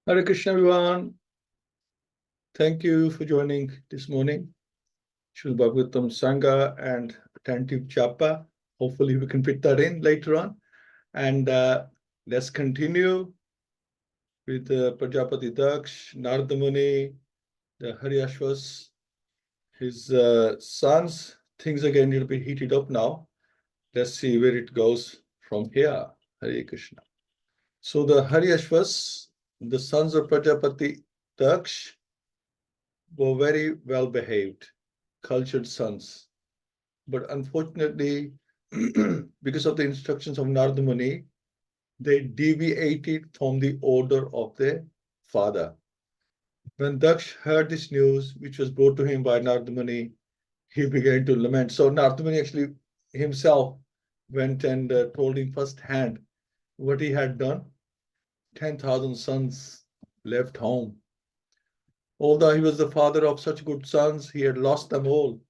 Hare Krishna, everyone. Thank you for joining this morning. Srila Bhagavatam Sangha and attentive Japa. Hopefully, we can fit that in later on. And let's continue with Prajāpati Dakṣa, Nārada Muni, the Haryashvas, his sons. Things are getting a little bit heated up now. Let's see where it goes from here. Hare Krishna. So the Haryashvas, the sons of Prajāpati Dakṣa, were very well behaved, cultured sons. But unfortunately, because of the instructions of Nārada Muni, they deviated from the order of their father. When Daksh heard this news, which was brought to him by Nārada Muni, he began to lament. So Nārada Muni actually himself went and told him firsthand what he had done. 10,000 sons left home. Although he was the father of such good sons, he had lost them all.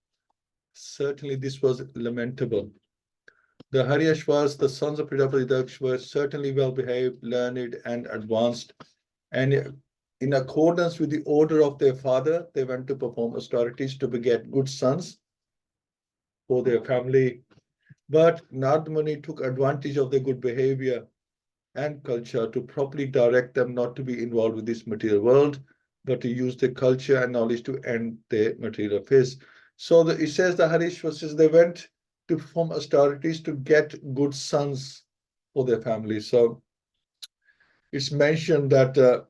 Certainly, this was lamentable. The Haryashvas, the sons of Prajāpati Dakṣa, were certainly well behaved, learned, and advanced. And in accordance with the order of their father, they went to perform austerities to beget good sons for their family. But Nārada Muni took advantage of their good behavior and culture to properly direct them not to be involved with this material world, but to use their culture and knowledge to end their material affairs. So it says the Haryashvas, they went to perform austerities to get good sons for their family. So it's mentioned that,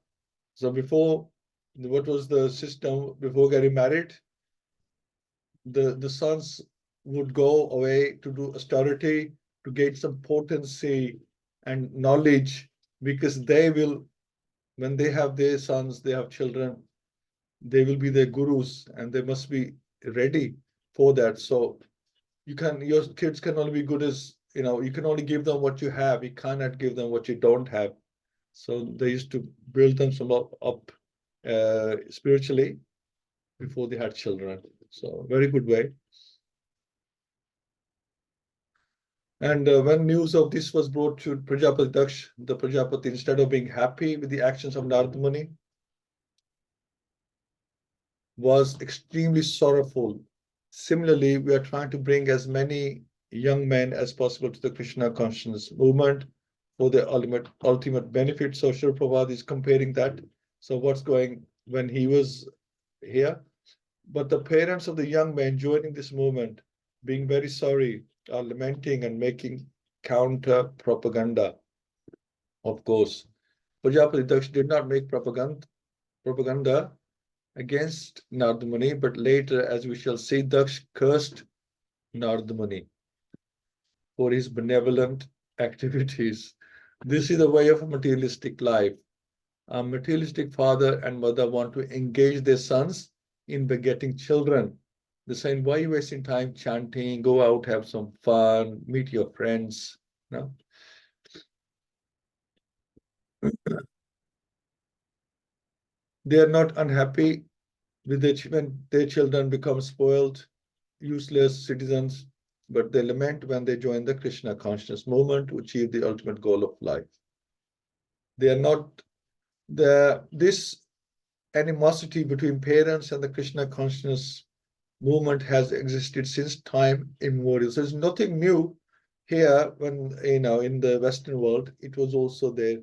so before, what was the system before getting married? The sons would go away to do austerity, to get some potency and knowledge, because they will, when they have their sons, they have children, they will be their gurus and they must be ready for that. So your kids can only be good as, you can only give them what you have. You cannot give them what you don't have. So they used to build them up spiritually before they had children. So very good way. And when news of this was brought to Prajāpati Dakṣa, the Prajāpati, instead of being happy with the actions of Nārada Muni, was extremely sorrowful. Similarly, we are trying to bring as many young men as possible to the Krishna consciousness movement for their ultimate benefit. So Srila Prabhupada is comparing that. So what's going when he was here? But the parents of the young men joining this movement, being very sorry, are lamenting and making counter propaganda. Of course, Prajāpati Dakṣa did not make propaganda against Nārada Muni, but later, as we shall see, Daksh cursed Nārada Muni for his benevolent activities. This is the way of a materialistic life. A materialistic father and mother want to engage their sons in begetting children. They're saying, why are you wasting time chanting? Go out, have some fun, meet your friends. No? They are not unhappy with when their children become spoiled, useless citizens, but they lament when they join the Krishna consciousness movement to achieve the ultimate goal of life. They are not this animosity between parents and the Krishna consciousness movement has existed since time immemorial. So there's nothing new here. When in the Western world, it was also there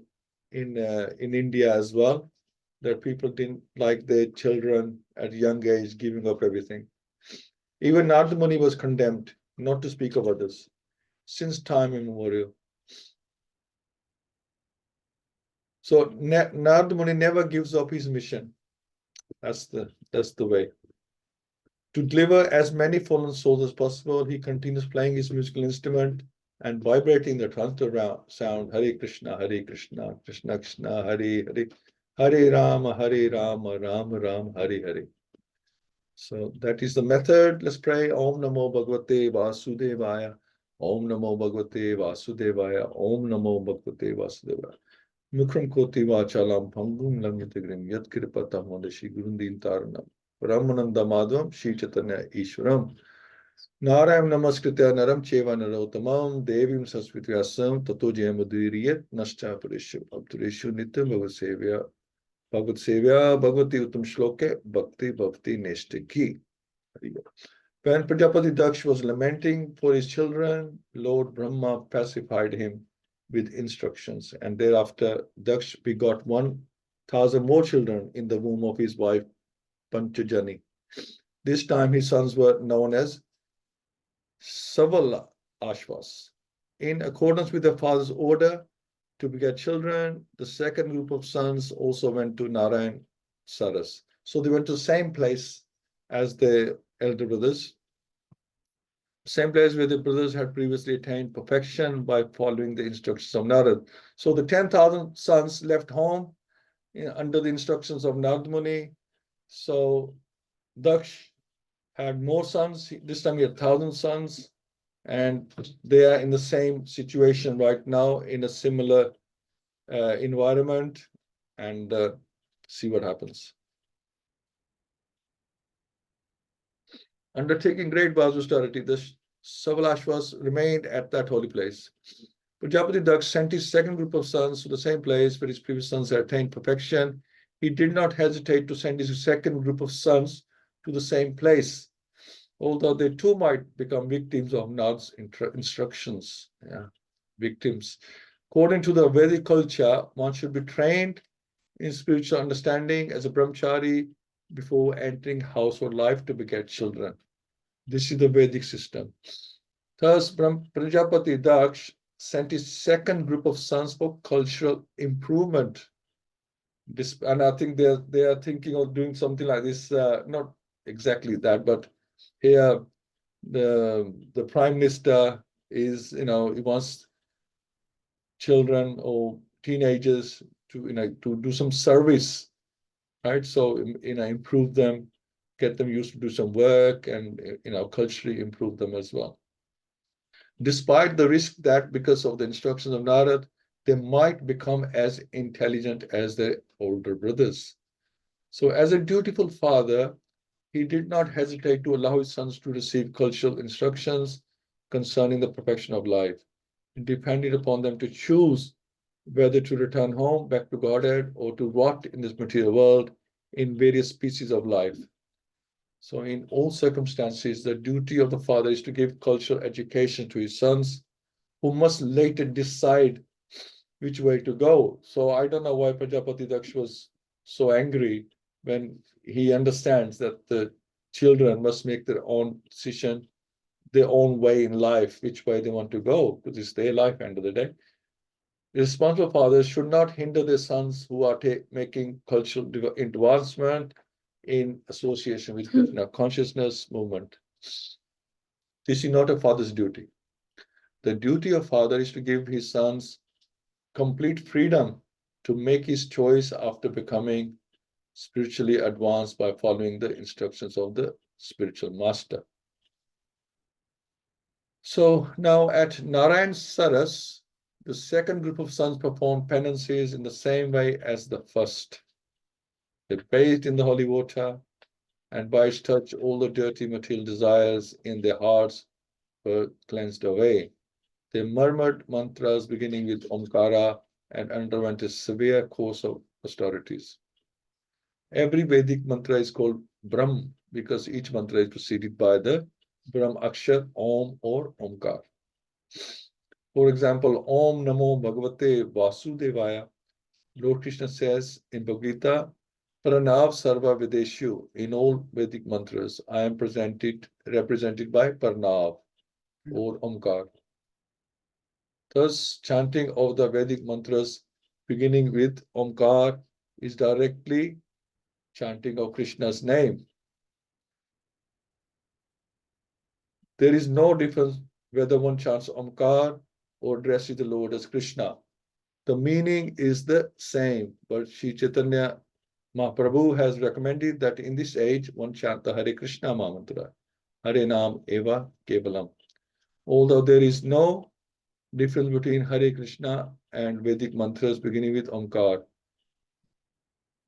in India as well, that people didn't like their children at young age giving up everything. Even Nārada Muni was condemned, not to speak of others, since time immemorial. So Nārada Muni never gives up his mission. That's the way. To deliver as many fallen souls as possible, he continues playing his musical instrument and vibrating the transcendental sound, Hare Krishna, Krishna Krishna, Hare Hare, Hare Rama, Rama Rama, Hare Hare. So that is the method. Let's pray. Om Namo Bhagavate Vasudevaya. Om Namo Bhagavate Vasudevaya. Om Namo Bhagavate Vasudevaya. Mukram Koti Vachalam Pangum Lamyatigrim Yat Kripatam Modashi Gurundin Taranam. Ramananda Madhvam Shri Chaitanya Ishwaram. Narayam Namaskritya Naram Cheva Narotamam Devim Sasvityasam Tato Jayamaduriyat Nascha Parishu Abdurishu Nityam Bhavasevya Bhagavad Sevya Bhagavati Uttam Shloke Bhakti Bhavati Neshtaki. When Prajāpati Dakṣa was lamenting for his children, Lord Brahma pacified him with instructions, and thereafter Dakṣa begot 1,000 more children in the womb of his wife Panchajani. This time his sons were known as Savala Ashvas. In accordance with their father's order to beget children, the second group of sons also went to Narayan Saras. So they went to the same place as the elder brothers, same place where the brothers had previously attained perfection by following the instructions of Narada. So the 10,000 sons left home under the instructions of Nārada Muni. So Daksh had more sons. This time he had 1,000 sons, and they are in the same situation right now in a similar environment, and see what happens. Undertaking great vows of austerity, the Savalashvas remained at that holy place. Prajāpati Dakṣa sent his second group of sons to the same place where his previous sons had attained perfection. He did not hesitate to send his second group of sons to the same place, although they too might become victims of Narada's instructions. Victims. According to the Vedic culture, one should be trained in spiritual understanding as a brahmachari before entering household life to beget children. This is the Vedic system. Thus, Prajāpati Dakṣa sent his second group of sons for cultural improvement. And I think they are thinking of doing something like this, not exactly that, but here the Prime Minister is, he wants children or teenagers to do some service, right? So, improve them, get them used to do some work, and, culturally improve them as well. Despite the risk that because of the instructions of Narada, they might become as intelligent as their older brothers. So as a dutiful father, he did not hesitate to allow his sons to receive cultural instructions concerning the perfection of life, depending upon them to choose whether to return home back to Godhead or to rot in this material world in various species of life. So in all circumstances, the duty of the father is to give cultural education to his sons, who must later decide which way to go. So I don't know why Prajāpati Dakṣa was so angry when he understands that the children must make their own decision, their own way in life, which way they want to go, because it's their life end of the day. Responsible fathers should not hinder their sons who are making cultural advancement in association with Krishna consciousness movement. This is not a father's duty. The duty of father is to give his sons complete freedom to make his choice after becoming spiritually advanced by following the instructions of the spiritual master. So now at Narayan Saras, the second group of sons performed penances in the same way as the first. They bathed in the holy water, and by its touch, all the dirty material desires in their hearts were cleansed away. They murmured mantras beginning with Omkara and underwent a severe course of austerities. Every Vedic mantra is called Brahm because each mantra is preceded by the Brahm Akshar, Om or Omkar. For example, Om Namo Bhagavate Vasudevaya. Lord Krishna says in Bhagavad-Gita, Pranav Sarva Videshu. In all Vedic mantras, I am represented by Pranav or Omkar. Thus, chanting of the Vedic mantras beginning with Omkar is directly chanting of Krishna's name. There is no difference whether one chants Omkar or addresses the Lord as Krishna. The meaning is the same, but Sri Chaitanya Mahaprabhu has recommended that in this age one chant the Hare Krishna mantra, Hare Nam Eva Kevalam. Although there is no difference between Hare Krishna and Vedic mantras beginning with Omkar,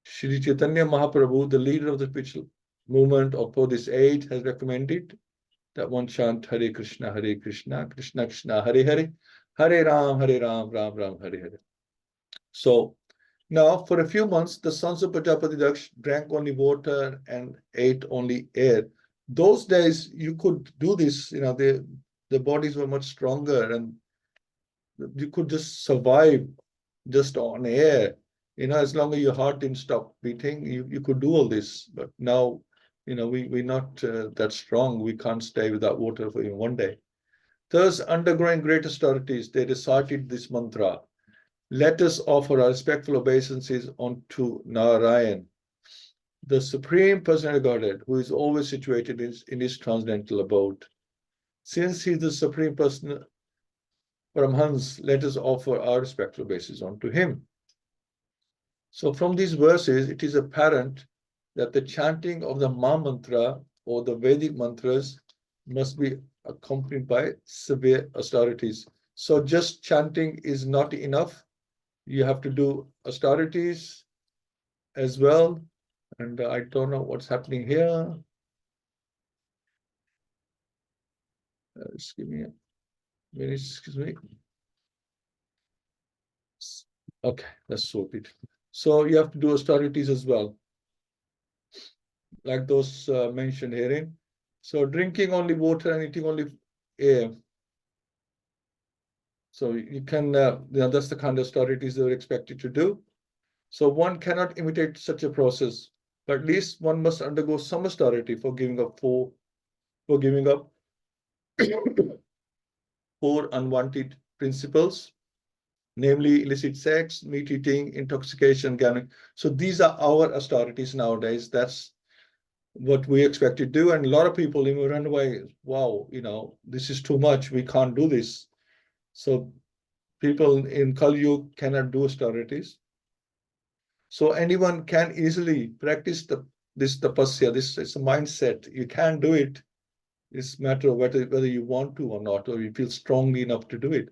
Sri Chaitanya Mahaprabhu, the leader of the spiritual movement for this age, has recommended that one chant Hare Krishna, Krishna Krishna, Hare Hare, Hare Ram, Ram Ram, Hare Hare. So Now, for a few months, the sons of Prajāpati Dakṣa drank only water and ate only air. Those days, you could do this, the bodies were much stronger and you could just survive just on air. As long as your heart didn't stop beating, you could do all this. But now, we're not that strong. We can't stay without water for even one day. Thus, undergoing great austerities, they recited this mantra. Let us offer our respectful obeisances unto Narayan, the Supreme Personality of Godhead, who is always situated in his transcendental abode. Since he is the Supreme Person, Paramhans, let us offer our respectful obeisances unto him. So from these verses, it is apparent that the chanting of the Maha Mantra or the Vedic mantras must be accompanied by severe austerities. So just chanting is not enough. You have to do austerities as well. And I don't know what's happening here. Just give me a minute, excuse me. Okay, that's sorted. So you have to do austerities as well, like those mentioned herein. So drinking only water and eating only air. So you can, that's the kind of austerities they were expected to do. So one cannot imitate such a process, but at least one must undergo some austerity for giving up four unwanted principles, namely illicit sex, meat eating, intoxication, gambling. So these are our austerities nowadays. That's what we expect to do. And a lot of people even run away. Wow, this is too much. We can't do this. So people in Kali Yuga cannot do austerities. So anyone can easily practice this tapasya. This is a mindset. You can do it. It's a matter of whether you want to or not, or you feel strongly enough to do it.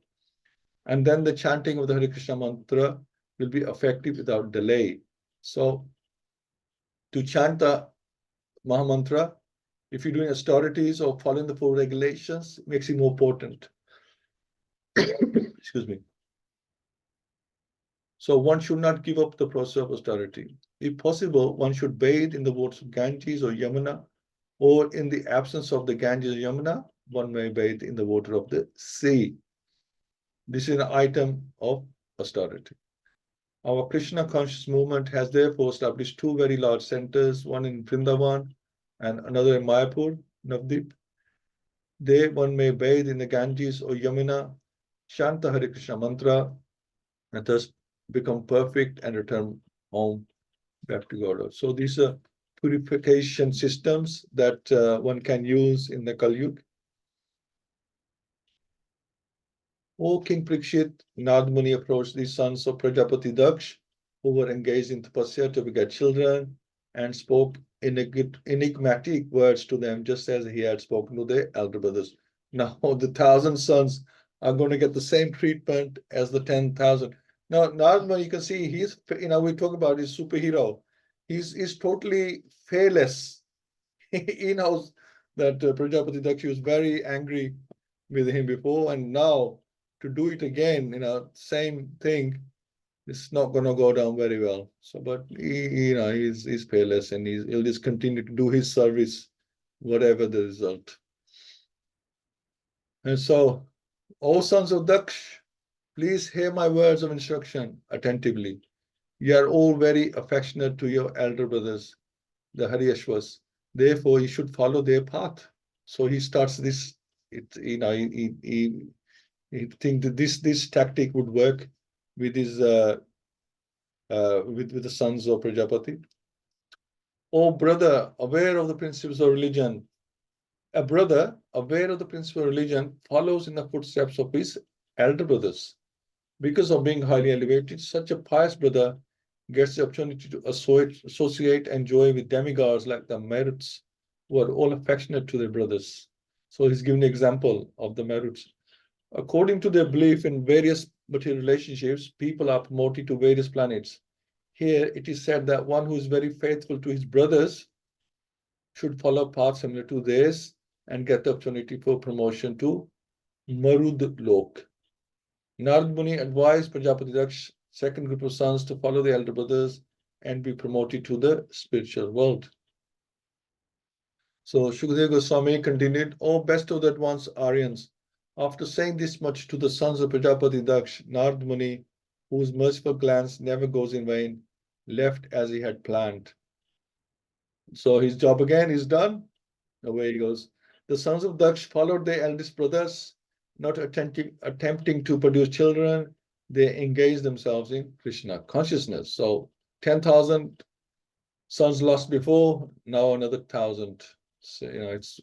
And then the chanting of the Hare Krishna mantra will be effective without delay. So to chant the Maha Mantra, if you're doing austerities or following the four regulations, it makes it more potent. Excuse me. So one should not give up the process of austerity. If possible, one should bathe in the waters of Ganges or Yamuna, or in the absence of the Ganges or Yamuna, one may bathe in the water of the sea. This is an item of austerity. Our Krishna conscious movement has therefore established two very large centers, one in Vrindavan and another in Mayapur, Navdeep. There one may bathe in the Ganges or Yamuna, chant the Hare Krishna mantra, and thus become perfect and return home back to God. So these are purification systems that one can use in the Kali Yuga. O King Parikshit, Nārada Muni approached the sons of Prajāpati Dakṣa, who were engaged in tapasya to beget children, and spoke enigmatic words to them, just as he had spoken to their elder brothers. Now, the 1,000 sons are going to get the same treatment as the 10,000. Now, Nārada Muni, you can see he's, we talk about his superhero. He's totally fearless. He knows that Prajāpati Dakṣa was very angry with him before, and now to do it again, same thing, it's not going to go down very well. So, but he's fearless, and he'll just continue to do his service, whatever the result. And so, O sons of Daksh, please hear my words of instruction attentively. You are all very affectionate to your elder brothers, the Haryashvas. Therefore, you should follow their path. So he starts this. He think that this tactic would work with his with the sons of Prajapati. O brother, aware of the principles of religion, a brother aware of the principles of religion follows in the footsteps of his elder brothers. Because of being highly elevated, such a pious brother gets the opportunity to associate and enjoy with demigods like the Maruts, who are all affectionate to their brothers. So he's giving an example of the Maruts. According to their belief in various material relationships, people are promoted to various planets. Here it is said that one who is very faithful to his brothers should follow a path similar to theirs and get the opportunity for promotion to Marud Lok. Nārada Muni advised Prajāpati Dakṣa second group of sons to follow the elder brothers and be promoted to the spiritual world. So Shukadeva Goswami continued, "O best of the advanced Aryans, after saying this much to the sons of Prajāpati Dakṣa, Nārada Muni, whose merciful glance never goes in vain, left as he had planned." So his job again is done. Away he goes. The sons of Daksh followed their eldest brothers, not attempting to produce children. They engaged themselves in Krishna consciousness. So 10,000 sons lost before, now another 1,000. So,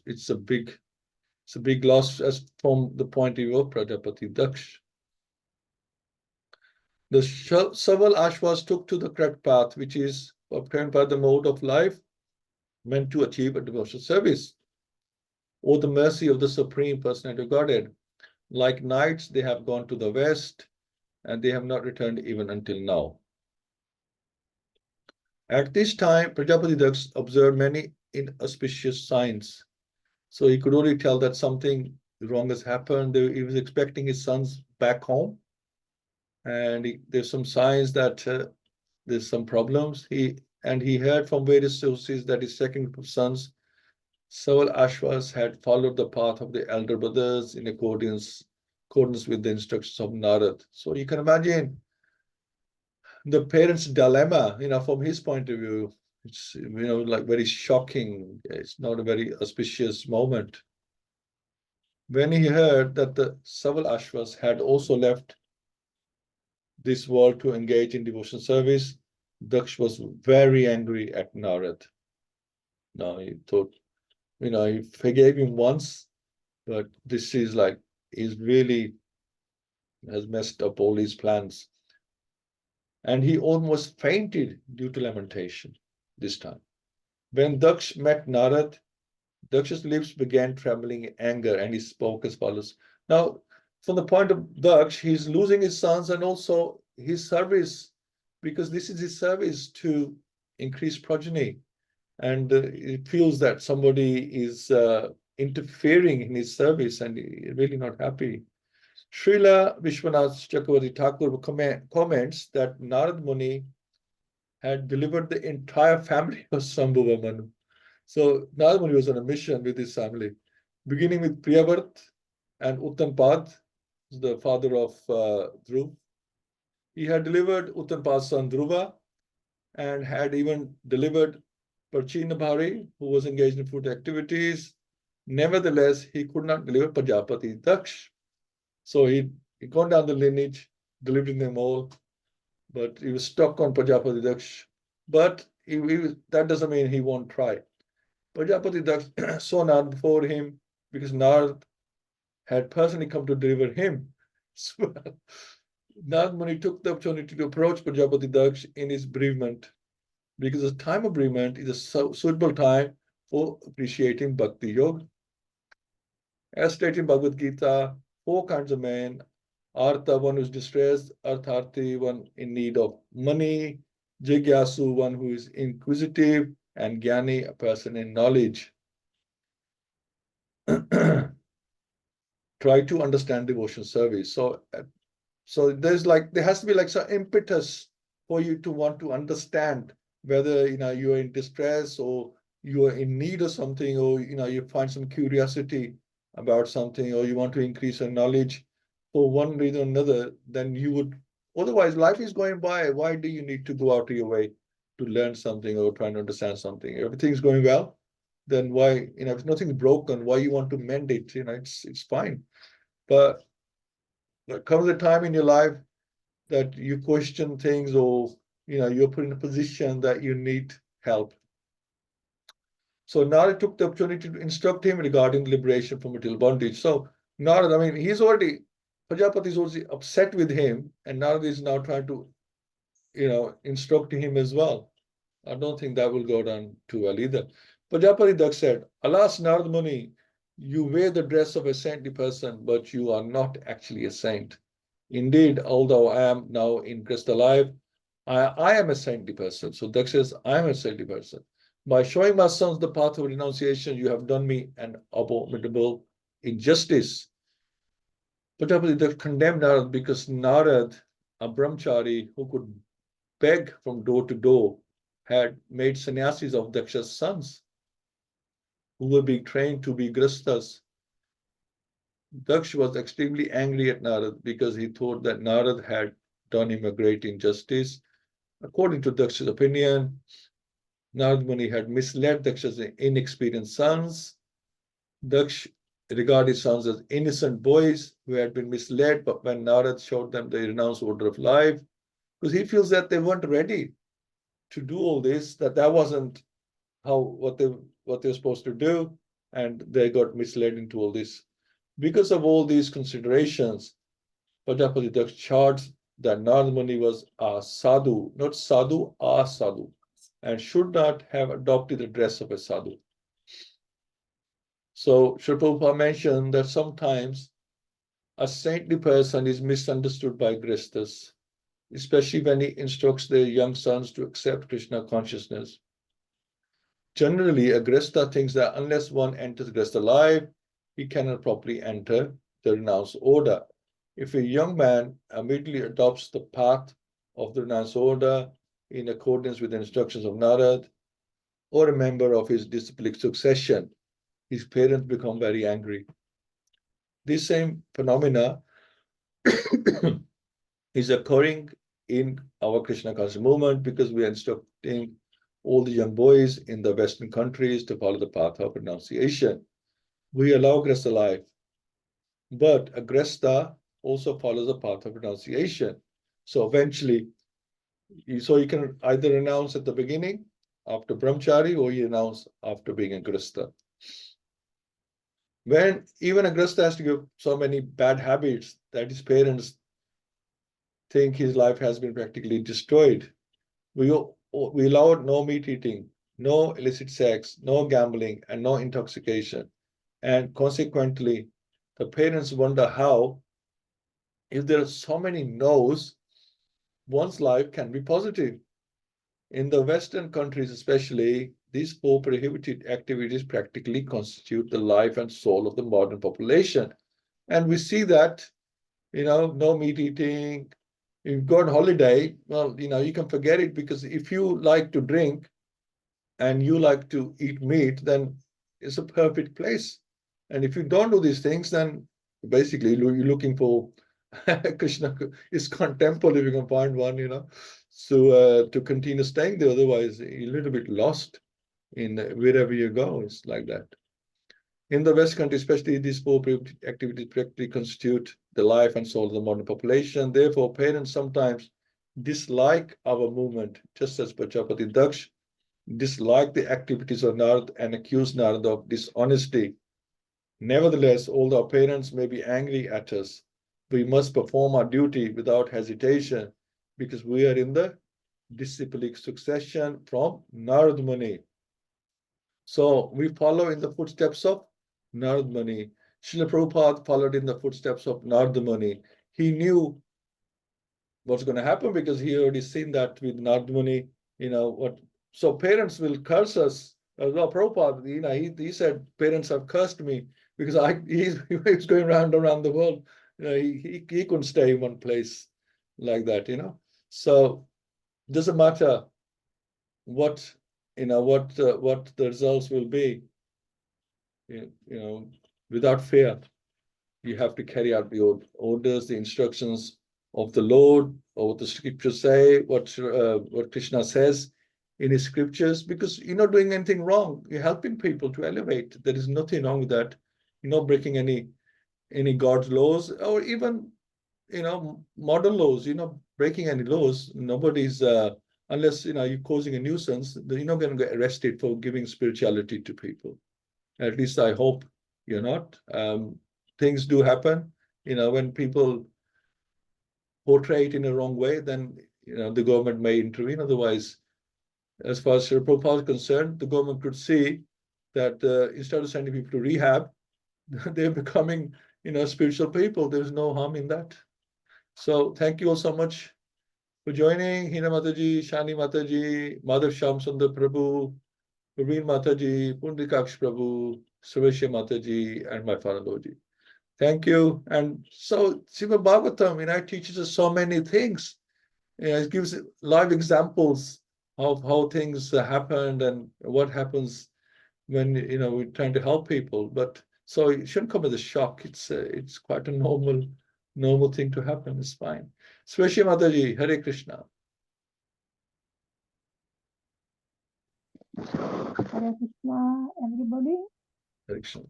it's a big loss as from the point of view of Prajāpati Dakṣa. The several ashwas took to the correct path, which is obtained by the mode of life meant to achieve a devotional service, or the mercy of the Supreme Personality of Godhead. Like knights, they have gone to the west, and they have not returned even until now. At this time, Prajāpati Dakṣa observed many inauspicious signs. So he could only tell that something wrong has happened. He was expecting his sons back home, and there's some signs that there's some problems. He heard from various sources that his second group of sons, several ashwas, had followed the path of the elder brothers in accordance with the instructions of Nārada. So you can imagine the parents' dilemma, from his point of view. It's, like very shocking. It's not a very auspicious moment. When he heard that the several ashwas had also left this world to engage in devotional service, Daksh was very angry at Nārada. Now he thought, he forgave him once, but this is like, he's really has messed up all his plans. And he almost fainted due to lamentation this time. When Daksh met Nārada, Daksha's lips began trembling in anger, and he spoke as follows. Now, from the point of Daksh, he's losing his sons and also his service, because this is his service to increase progeny. And he feels that somebody is interfering in his service, and he's really not happy. Srila Vishwanath Chakravarti Thakur comments that Nārada Muni had delivered the entire family of Sambhuva Manu. So Nārada Muni was on a mission with his family, beginning with Priyavrat and Uttanpad, the father of Dhruv. He had delivered Uttanpad's son Dhruva, and had even delivered Prachinabhari, who was engaged in food activities. Nevertheless, he could not deliver Prajāpati Dakṣa. So he'd gone down the lineage, delivering them all, but he was stuck on Prajāpati Dakṣa. But that doesn't mean he won't try. Prajāpati Dakṣa saw Nārada before him, because Nārada had personally come to deliver him. So Nārada Muni took the opportunity to approach Prajāpati Dakṣa in his bereavement, because the time of bereavement is a suitable time for appreciating Bhakti Yoga. As stated in Bhagavad-Gita, 4 kinds of men: Artha, one who is distressed; Artharthi, one in need of money; Jigyasu, one who is inquisitive; and Gyani, a person in knowledge. Try to understand devotional service. So there has to be like some impetus for you to want to understand whether you are in distress, or you are in need of something, or you find some curiosity about something, or you want to increase your knowledge for one reason or another. Then you would, otherwise life is going by. Why do you need to go out of your way to learn something or try to understand something? Everything's going well, then why, if nothing's broken, why you want to mend it? It's fine. But there comes a time in your life that you question things, or you're put in a position that you need help. So Nārada took the opportunity to instruct him regarding liberation from material bondage. So Nārada, Prajāpati is already upset with him, and Nārada is now trying to, instruct him as well. I don't think that will go down too well either. Prajāpati Dakṣa said, "Alas, Nārada Muni, you wear the dress of a saintly person, but you are not actually a saint. Indeed, although I am now in Krishna life, I am a saintly person." So Dakṣa says, "I am a saintly person. By showing my sons the path of renunciation, you have done me an abominable injustice." Prajāpati Dakṣa condemned Nārada because Nārada a brahmachari who could beg from door to door, had made sannyasis of Daksha's sons, who were being trained to be grastas. Daksha was extremely angry at Nārada because he thought that Nārada had done him a great injustice. According to Daksha's opinion, Nārada Muni had misled Daksha's inexperienced sons. Daksha regarded sons as innocent boys who had been misled, but when Nārada showed them the renounced order of life, because he feels that they weren't ready to do all this, that wasn't what they were supposed to do, and they got misled into all this. Because of all these considerations, Prajāpati Dakṣa charged that Nārada Muni was a sadhu, not sadhu, a sadhu, and should not have adopted the dress of a sadhu. So Srila Prabhupada mentioned that sometimes a saintly person is misunderstood by grastas, especially when he instructs their young sons to accept Krishna consciousness. Generally, a grasta thinks that unless one enters grasta life, he cannot properly enter the renounced order. If a young man immediately adopts the path of the renounced order in accordance with the instructions of Nārada, or a member of his disciplic succession, his parents become very angry. This same phenomena is occurring in our Krishna conscious movement because we are instructing all the young boys in the Western countries to follow the path of renunciation. We allow grasta life, but a grasta also follows the path of renunciation. So eventually, you can either renounce at the beginning after brahmachari, or you renounce after being a grasta. When even a grasta has to give so many bad habits that his parents think his life has been practically destroyed, we allow no meat eating, no illicit sex, no gambling, and no intoxication. And consequently, the parents wonder how, if there are so many no's, one's life can be positive. In the Western countries especially, these four prohibited activities practically constitute the life and soul of the modern population. And we see that, no meat eating. If you go on holiday, well, you can forget it, because if you like to drink and you like to eat meat, then it's a perfect place. And if you don't do these things, then basically you're looking for Krishna ISKCON temple, if you can find one, so to continue staying there. Otherwise, you're a little bit lost in wherever you go. It's like that. In the West country, especially, these four activities practically constitute the life and soul of the modern population. Therefore, parents sometimes dislike our movement, just as Prajāpati Dakṣa disliked the activities of Nārada and accused Nārada of dishonesty. Nevertheless, although our parents may be angry at us, we must perform our duty without hesitation, because we are in the disciplic succession from Nārada Muni. So we follow in the footsteps of Nārada Muni. Srila Prabhupada followed in the footsteps of Nārada Muni. He knew what's going to happen because he already seen that with Nārada Muni. So parents will curse us. Well, Prabhupada, he said, parents have cursed me because he's going around the world. He couldn't stay in one place like that. So it doesn't matter what the results will be. Without fear, you have to carry out the orders, the instructions of the Lord, or what the scriptures say, what Krishna says in his scriptures, because you're not doing anything wrong. You're helping people to elevate. There is nothing wrong with that. You're not breaking any God's laws, or even modern laws. You're not breaking any laws. Nobody's unless you're causing a nuisance, you're not going to get arrested for giving spirituality to people. At least I hope you're not. Things do happen. When people portray it in a wrong way, then the government may intervene. Otherwise, as far as Srila Prabhupada is concerned, the government could see that instead of sending people to rehab, they're becoming spiritual people. There's no harm in that. So thank you all so much for joining. Hina Mataji, Shani Mataji, Madhav Shyam Sundar Prabhu, Praveen Mataji, Pundrikaksh Prabhu, Sureshya Mataji, and my father Lordji. Thank you. And so Srimad Bhagavatam, it teaches us so many things. It gives live examples of how things happened and what happens when we're trying to help people. But so it shouldn't come as a shock. It's quite a normal thing to happen. It's fine. Swashi Mataji, Hare Krishna. Hare Krishna, everybody. Hare Krishna.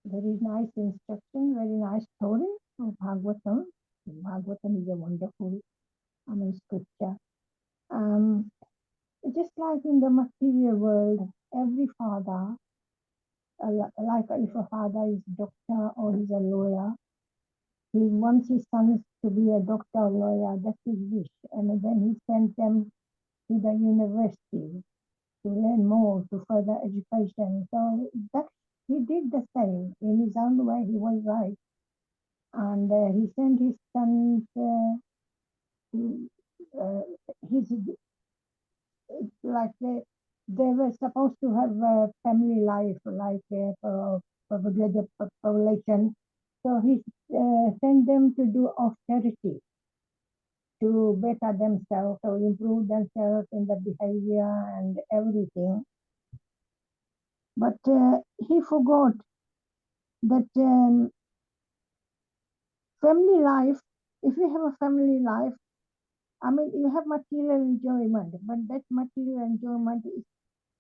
Very nice instruction, very nice story of Bhagavatam. Bhagavatam is a wonderful, scripture. Just like in the material world, every father, like if a father is a doctor or he's a lawyer, he wants his sons to be a doctor or lawyer. That's his wish, and then he sends them to the university to learn more, to further education. So that he did the same in his own way. He was right, and he sent his sons. His like they were supposed to have a family life, like for the population. So he sent them to do austerity, to better themselves, to improve themselves in the behavior and everything. But he forgot that family life, if you have a family life, you have material enjoyment, but that material enjoyment is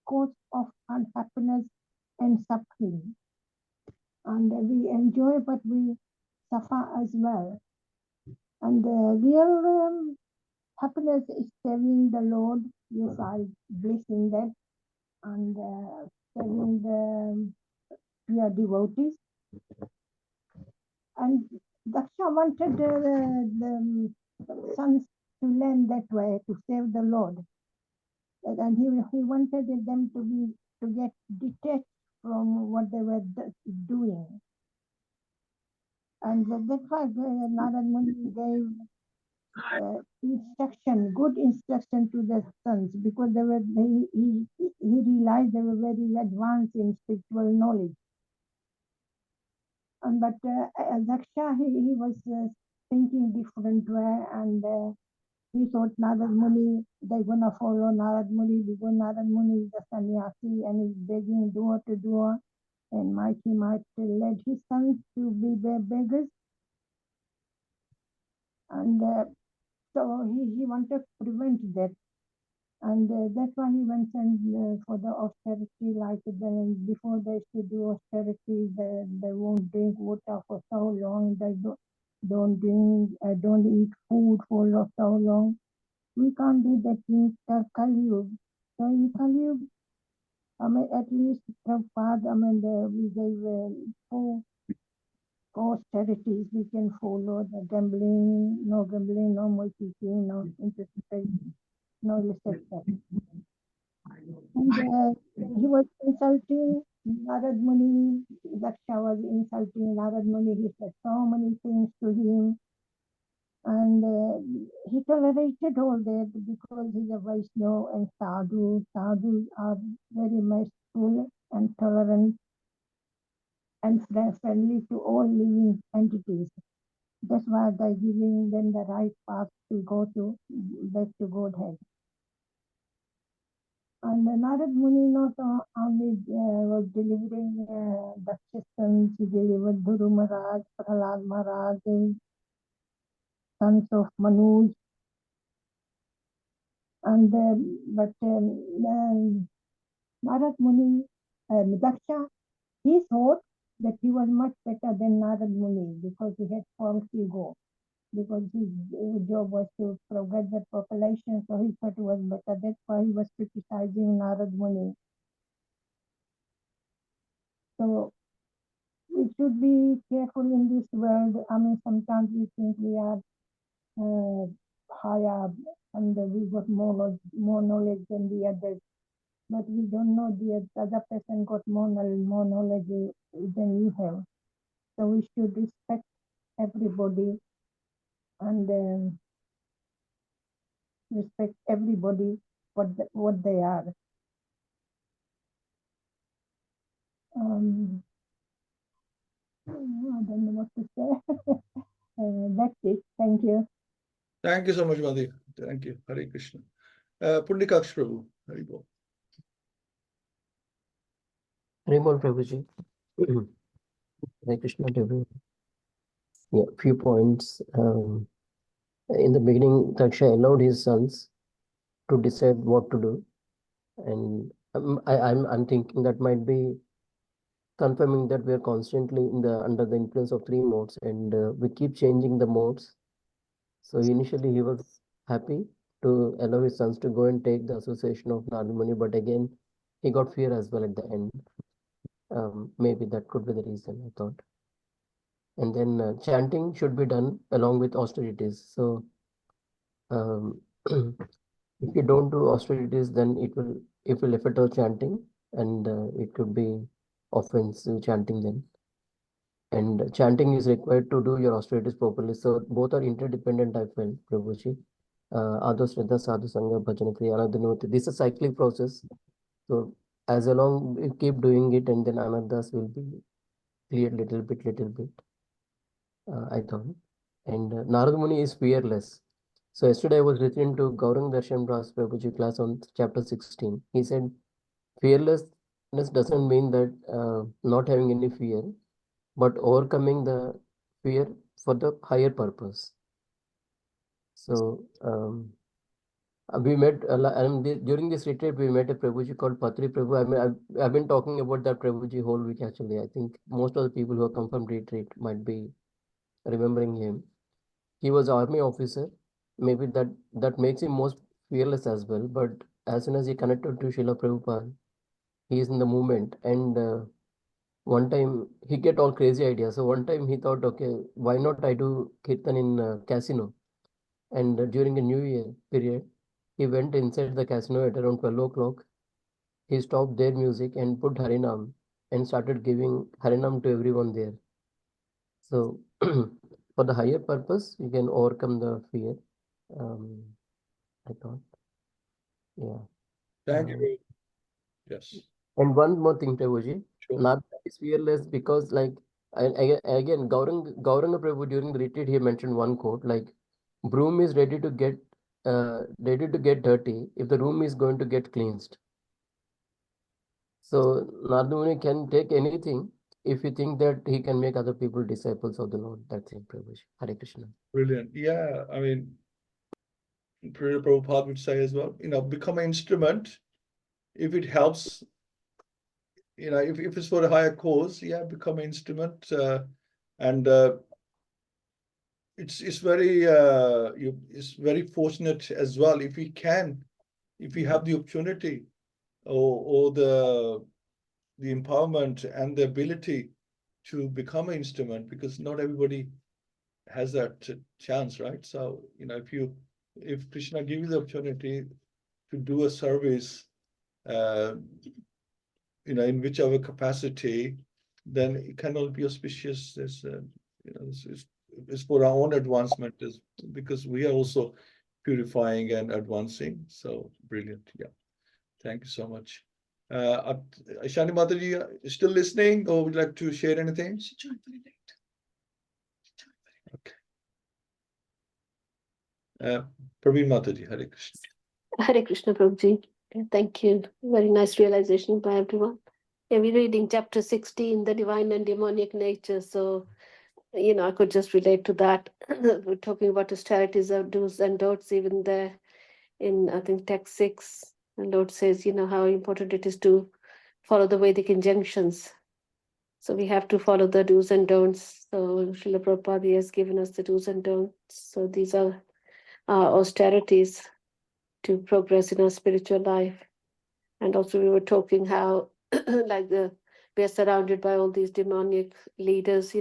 cause of unhappiness and suffering. And we enjoy, but we suffer as well. And the real happiness is serving the Lord. You find bliss in that, and serving the pure devotees. And Daksha wanted the sons to learn that way, to serve the Lord. And he wanted them to get detached from what they were doing. And that's why Nārada Muni gave good instruction to the sons, because he realized they were very advanced in spiritual knowledge. And but Daksha, he was thinking different way, and he thought Nārada Muni, they're gonna follow Nārada Muni, because Nārada Muni is a sannyasi and he's begging door to door, and he might let his sons to be beggars. And so he wanted to prevent that. And that's why he went and for the austerity, like before they should do austerity, they won't drink water for so long, they don't drink, don't eat food for so long. We can't do that in Kali Yuga. So in Kali Yuga, at least Prabhupada, we gave four austerities we can follow: the gambling, no more cheating, no interpretation, no reception. And he was insulting Nārada Muni. Daksha was insulting Nārada Muni. He said so many things to him. And he tolerated all that because he's a Vaishnava and sadhu. Sadhus are very merciful and tolerant and friendly to all living entities. That's why they're giving them the right path to go to back to Godhead. And Nārada Muni not only was delivering Daksha, he delivered Dhuru Maharaj, Prahlad Maharaj, sons of Manu. And but Nārada Muni, Daksha, he thought that he was much better than Nārada Muni because he had false ego. Because his job was to progress the population, so he thought he was better. That's why he was criticizing Nārada Muni. So we should be careful in this world. Sometimes we think we are higher and we got more knowledge than the others, but we don't know the other person got more knowledge than you have. So we should respect everybody and respect everybody what they are. I don't know what to say. That's it. Thank you. Thank you so much, Madhi. Thank you. Hare Krishna. Pundikaksh Prabhu. Hare Bol. Hare Bol, Prabhuji. Hare Krishna to everyone. Yeah, few points. In the beginning, Daksha allowed his sons to decide what to do, and I'm thinking that might be confirming that we are constantly under the influence of three modes, and we keep changing the modes. So initially he was happy to allow his sons to go and take the association of Nārada Muni, but again he got fear as well at the end. Maybe that could be the reason, I thought. And then chanting should be done along with austerities. So if you don't do austerities, then it will affect our chanting, and it could be offensive chanting then. And chanting is required to do your austerities properly. So both are interdependent, I felt, Prabhuji. Adho Shraddha Sadhu Sangha Bhajana Kriya Anadhanavati. This is a cyclic process. So as along we keep doing it, and then anadhas will be cleared little bit, I thought. And Nārada Muni is fearless. So yesterday I was listening to Gaurang Darshan Pras Prabhuji class on chapter 16. He said, fearlessness doesn't mean that not having any fear, but overcoming the fear for the higher purpose. So we met during this retreat. We met a Prabhuji called Patri Prabhu. I mean, I've been talking about that Prabhuji whole week actually. I think most of the people who have come from retreat might be remembering him. He was an army officer. Maybe that makes him most fearless as well. But as soon as he connected to Srila Prabhupada, he is in the movement. And one time he get all crazy ideas. So one time he thought, okay, why not I do kirtan in casino? And during a New Year period, he went inside the casino at around 12 o'clock. He stopped their music and put Harinam and started giving Harinam to everyone there. So for the higher purpose, you can overcome the fear. I thought, yeah. Thank you. Yes. And one more thing, Prabhuji. Sure. Nārada is fearless because, like, again, Gauranga Prabhu during the retreat, he mentioned one quote like, "Broom is ready to get dirty if the room is going to get cleansed." So Nārada Muni can take anything if you think that he can make other people disciples of the Lord. That's it, Prabhuji. Hare Krishna. Brilliant. Yeah, I mean, Prabhupada would say as well, become an instrument if it helps, if it's for a higher cause, yeah, become an instrument. And it's very fortunate as well if we have the opportunity or the empowerment and the ability to become an instrument, because not everybody has that chance, right? So if Krishna gives you the opportunity to do a service, in whichever capacity, then it cannot be auspicious. It's for our own advancement, because we are also purifying and advancing. So brilliant. Yeah. Thank you so much. Shani Mataji, still listening, or would you like to share anything? She joined very late. Okay. Praveen Mataji, Hare Krishna. Hare Krishna, Prabhuji. Thank you. Very nice realization by everyone. Yeah, we're reading chapter 16, the divine and demonic nature. So, I could just relate to that. We're talking about austerities of do's and don'ts, even there in, I think, text 6. The Lord says, how important it is to follow the Vedic injunctions. So we have to follow the do's and don'ts. So Srila Prabhupada has given us the do's and don'ts. So these are austerities to progress in our spiritual life. And also we were talking how we are surrounded by all these demonic leaders,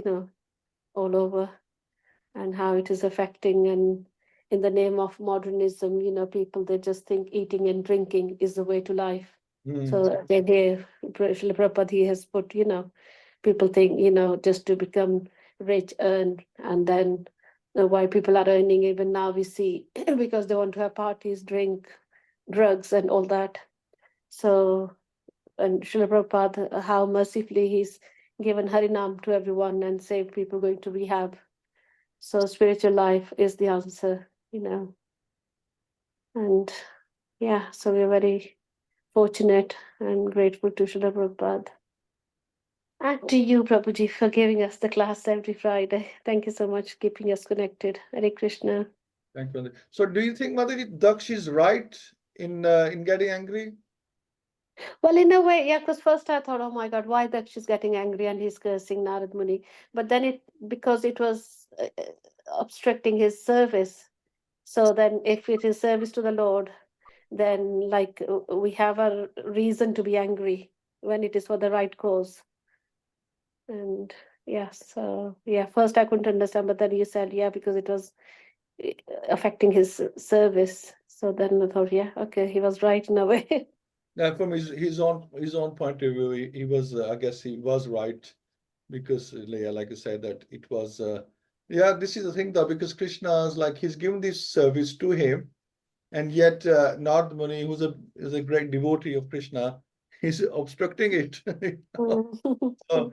all over, and how it is affecting. And in the name of modernism, people, they just think eating and drinking is the way to life. So Srila Prabhupada has put, people think, just to become rich, earn, and then why people are earning, even now we see, because they want to have parties, drink, drugs, and all that. So and Srila Prabhupada, how mercifully he's given Harinam to everyone and saved people going to rehab. So spiritual life is the answer, and yeah, so we're very fortunate and grateful to Srila Prabhupada. And to you, Prabhuji, for giving us the class every Friday. Thank you so much, keeping us connected. Hare Krishna. Thank you. So do you think Mataji Daksh is right in getting angry? Well, in a way, yeah, because first I thought, oh my God, why that she's getting angry and he's cursing Nārada Muni. But then because it was obstructing his service. So then if it is service to the Lord, then we have a reason to be angry when it is for the right cause. And yeah, so yeah, first I couldn't understand, but then you said, yeah, because it was affecting his service. So then I thought, yeah, okay, he was right in a way. Now, from his own point of view, he was I guess he was right, because like I said, that it was this is the thing though, because Krishna is like, he's given this service to him, and yet Nārada Muni, who's is a great devotee of Krishna, he's obstructing it. So,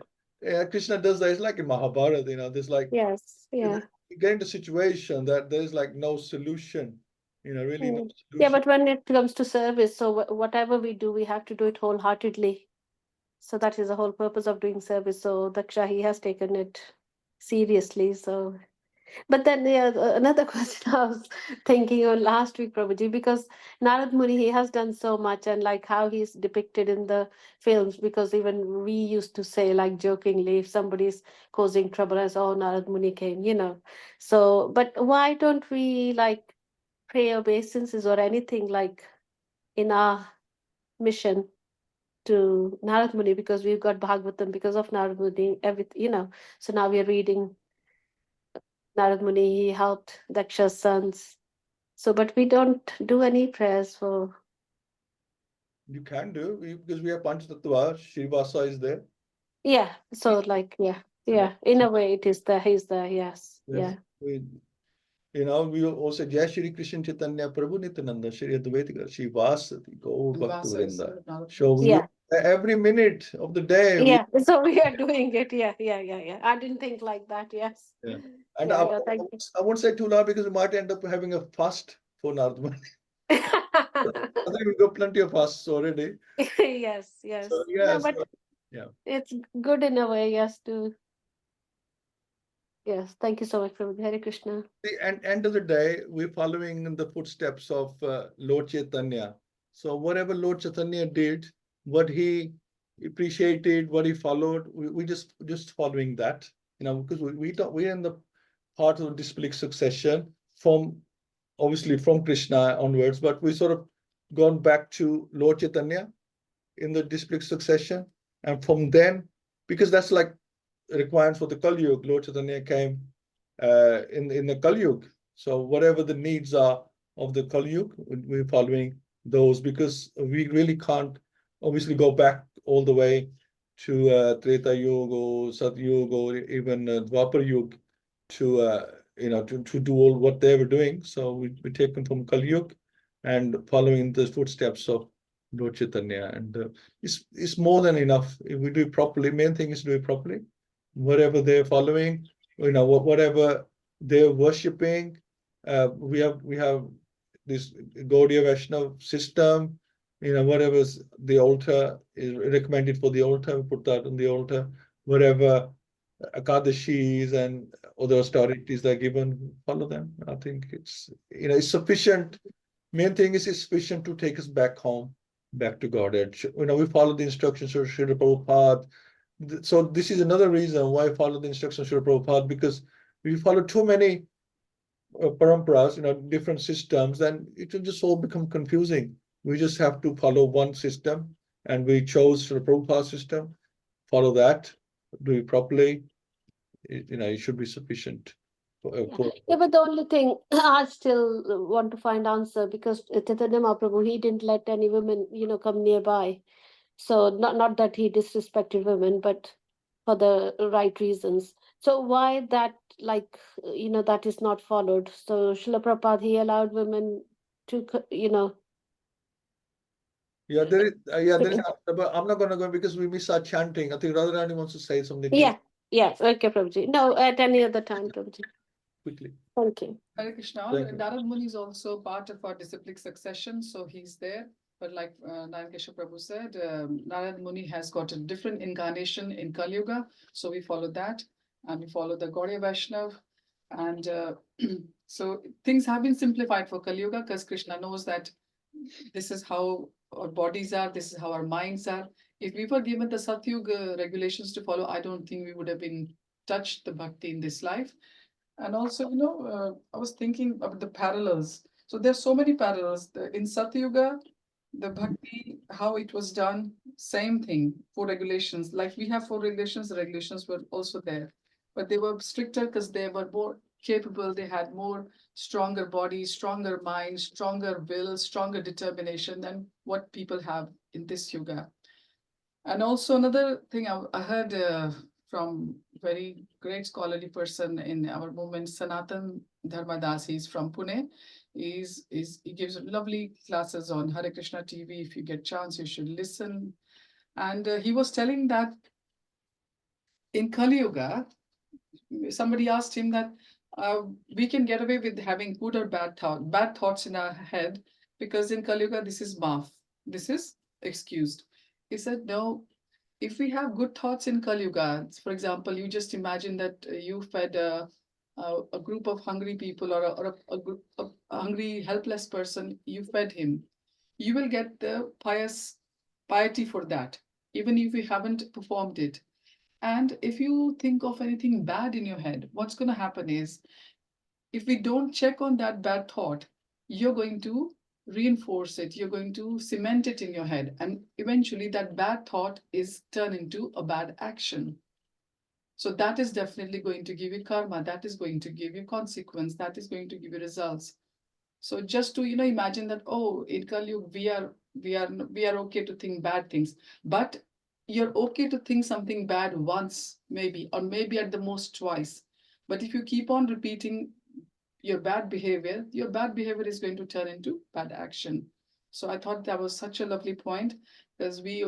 Krishna does that. It's like in Mahabharata, there's like, Yes, yeah. you get into a situation that there's like no solution, really no Yeah, solution. but when it comes to service, so whatever we do, we have to do it wholeheartedly. So that is the whole purpose of doing service. So Daksha, he has taken it seriously. So, but then another question I was thinking on last week, Prabhuji, because Nārada Muni, he has done so much, and like how he's depicted in the films, because even we used to say, like jokingly, if somebody's causing trouble, as oh, Nārada Muni came, So, but why don't we like pray obeisances or anything like in our mission to Nārada Muni, because we've got Bhagavatam because of Nārada Muni, everything, So now we're reading Nārada Muni, he helped Daksha's sons. So, but we don't do any prayers for. You can do, because we have Panchatattva, Srivasa is there. Yeah, so like, yeah, in a way it is there, he's there, yes, yeah. We also Jai Shri Krishna Chaitanya Prabhu Nityananda Shri Advaita Shri Vasati Gaur Bhakta Vrinda. So Yeah. every minute of the day. Yeah, so we are doing it. Yeah. I didn't think like that. Yes. Yeah. And Thank you. I won't say too long, because we might end up having a fast for Nārada Muni. I think we've got plenty of fasts already. Yes. So, But it's good in a way, yes, to. Yes, thank you so much, Prabhu. Hare Krishna. The end of the day, we're following in the footsteps of Lord Chaitanya. So whatever Lord Chaitanya did, what he appreciated, what he followed, we just following that, because we're in the part of the disciplic succession obviously from Krishna onwards, but we sort of gone back to Lord Chaitanya in the disciplic succession, and from then, because that's like required for the Kali Yuga, Lord Chaitanya came in the Kali Yuga. So whatever the needs are of the Kali Yuga, we're following those, because we really can't obviously go back all the way to Treta Yuga or Sat Yuga or even Dwapar Yuga to do all what they were doing. So we taken from Kali Yuga and following the footsteps of Lord Chaitanya, and it's more than enough if we do it properly. Main thing is to do it properly. Whatever they're following, whatever they're worshipping, we have this Gaudiya Vaishnava system. Whatever the altar is recommended for the altar, we put that on the altar. Whatever Akadashis and other austerities that are given, follow them. I think it's sufficient. Main thing is it's sufficient to take us back home, back to Godhead. We follow the instructions of Srila Prabhupada. So this is another reason why I follow the instructions of Srila Prabhupada, because we follow too many paramparas, different systems, then it will just all become confusing. We just have to follow one system, and we chose Srila Prabhupada system. Follow that, do it properly. It should be sufficient. Yeah, but the only thing I still want to find answer, because Chaitanya Mahaprabhu, he didn't let any women, come nearby. So not that he disrespected women, but for the right reasons. So why that, that is not followed? So Srila Prabhupada, he allowed women to, Yeah, there is an answer, but I'm not going to go because we miss our chanting. I think Radharani wants to say something. Yeah, yeah. Okay, Prabhuji. No, at any other time, Prabhuji. Quickly. Thank you. Hare Krishna. Thank you. Nārada Muni is also part of our disciplic succession, so he's there. But like Narayan Keshav Prabhu said, Nārada Muni has got a different incarnation in Kali Yuga, so we follow that, and we follow the Gaudiya Vaishnav. And so things have been simplified for Kali Yuga because Krishna knows that this is how our bodies are, this is how our minds are. If we were given the Satyuga regulations to follow, I don't think we would have been touched the bhakti in this life. And also, I was thinking about the parallels. So there's so many parallels. In Satyuga, the bhakti, how it was done, same thing, 4 regulations. Like we have 4 regulations, the regulations were also there. But they were stricter because they were more capable, they had more stronger bodies, stronger minds, stronger will, stronger determination than what people have in this yuga. And also another thing I heard from very great scholarly person in our movement, Sanatan Dharmadas, he's from Pune. He gives lovely classes on Hare Krishna TV. If you get chance, you should listen. And he was telling that in Kali Yuga, somebody asked him that we can get away with having good or bad thoughts in our head because in Kali Yuga, this is maaf. This is excused. He said, no, if we have good thoughts in Kali Yuga, for example, you just imagine that you fed a group of hungry people or a hungry, helpless person, you fed him. You will get the piety for that, even if you haven't performed it. And if you think of anything bad in your head, what's going to happen is, if we don't check on that bad thought, you're going to reinforce it, you're going to cement it in your head, and eventually that bad thought is turned into a bad action. So that is definitely going to give you karma, that is going to give you consequence, that is going to give you results. So just to imagine that, oh, in Kali Yuga we are okay to think bad things, but you're okay to think something bad once, maybe, or maybe at the most twice. But if you keep on repeating your bad behavior is going to turn into bad action. So I thought that was such a lovely point, because we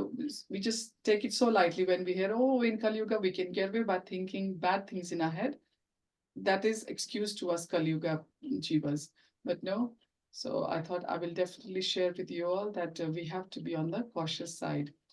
just take it so lightly when we hear, oh, in Kali Yuga we can get away by thinking bad things in our head. That is excuse to us Kali Yuga jivas. But no, so I thought I will definitely share with you all that we have to be on the cautious side.